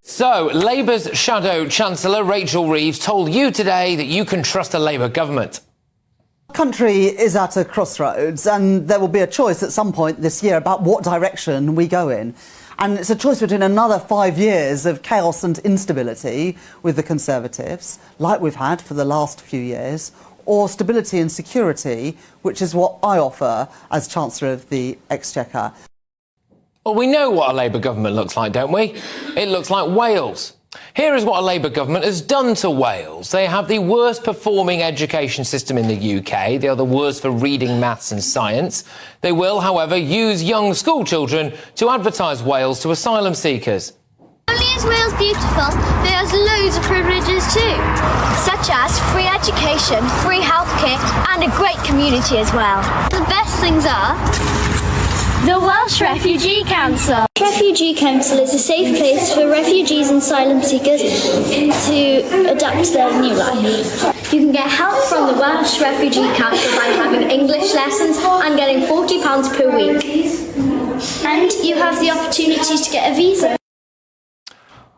So, Labour's Shadow Chancellor, Rachel Reeves, told you today that you can trust a Labour government. The country is at a crossroads, and there will be a choice at some point this year about what direction we go in. And it's a choice between another 5 years of chaos and instability with the Conservatives, like we've had for the last few years, or stability and security, which is what I offer as Chancellor of the Exchequer. Well, we know what a Labour government looks like, don't we? It looks like Wales. Here is what a Labour government has done to Wales. They have the worst performing education system in the UK. They are the worst for reading, maths and science. They will, however, use young school children to advertise Wales to asylum seekers. Not only is Wales beautiful, but it has loads of privileges too, such as free education, free healthcare and a great community as well. The best things are the Welsh Refugee Council. Refugee Council is a safe place for refugees and asylum seekers to adapt to their new life. You can get help from the Welsh Refugee Council by having English lessons and getting £40 per week. And you have the opportunity to get a visa.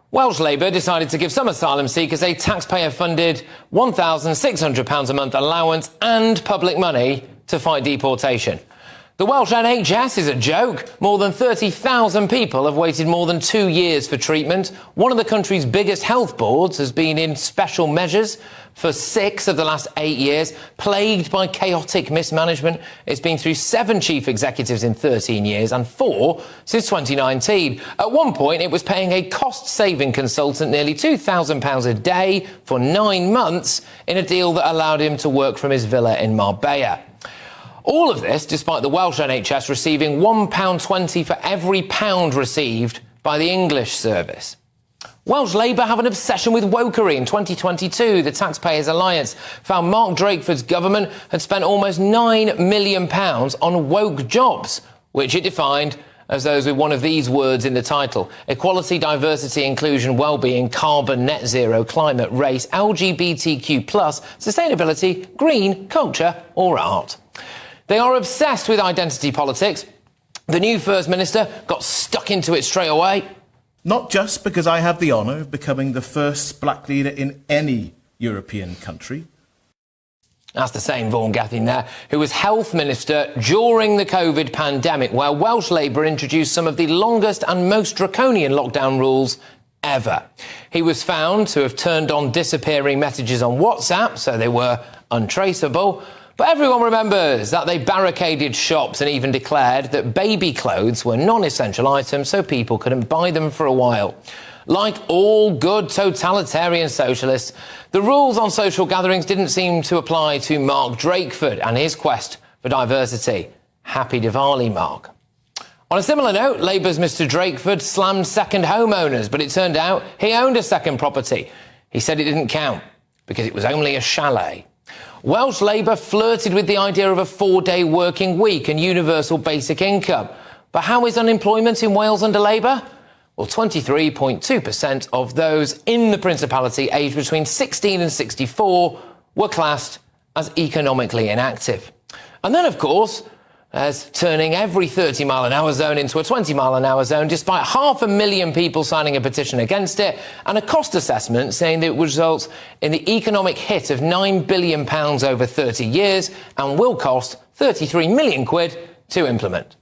Welsh Labour decided to give some asylum seekers a taxpayer-funded £1,600 a month allowance and public money to fight deportation. The Welsh NHS is a joke. More than 30,000 people have waited more than 2 years for treatment. One of the country's biggest health boards has been in special measures for 6 of the last 8 years, plagued by chaotic mismanagement. It's been through 7 chief executives in 13 years and 4 since 2019. At one point, it was paying a cost-saving consultant nearly £2,000 a day for 9 months in a deal that allowed him to work from his villa in Marbella. All of this despite the Welsh NHS receiving £1.20 for every pound received by the English service. Welsh Labour have an obsession with wokery. In 2022, the Taxpayers Alliance found Mark Drakeford's government had spent almost £9 million on woke jobs, which it defined as those with one of these words in the title: equality, diversity, inclusion, well-being, carbon, net zero, climate, race, LGBTQ+, sustainability, green, culture or art. They are obsessed with identity politics. The new First Minister got stuck into it straight away. Not just because I have the honour of becoming the first black leader in any European country. That's the same Vaughan Gathing there, who was Health Minister during the COVID pandemic, where Welsh Labour introduced some of the longest and most draconian lockdown rules ever. He was found to have turned on disappearing messages on WhatsApp, so they were untraceable. But everyone remembers that they barricaded shops and even declared that baby clothes were non-essential items so people couldn't buy them for a while. Like all good totalitarian socialists, the rules on social gatherings didn't seem to apply to Mark Drakeford and his quest for diversity. Happy Diwali, Mark. On a similar note, Labour's Mr Drakeford slammed second homeowners, but it turned out he owned a second property. He said it didn't count because it was only a chalet. Welsh Labour flirted with the idea of a 4-day working week and universal basic income. But how is unemployment in Wales under Labour? Well, 23.2% of those in the Principality aged between 16 and 64 were classed as economically inactive. And then, of course, there's turning every 30-mile-an-hour zone into a 20-mile-an-hour zone, despite 500,000 people signing a petition against it, and a cost assessment saying that it would result in the economic hit of £9 billion over 30 years and will cost 33 million quid to implement.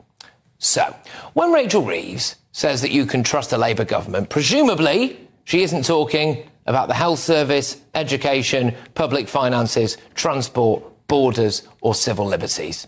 So, when Rachel Reeves says that you can trust a Labour government, presumably she isn't talking about the health service, education, public finances, transport, borders or civil liberties.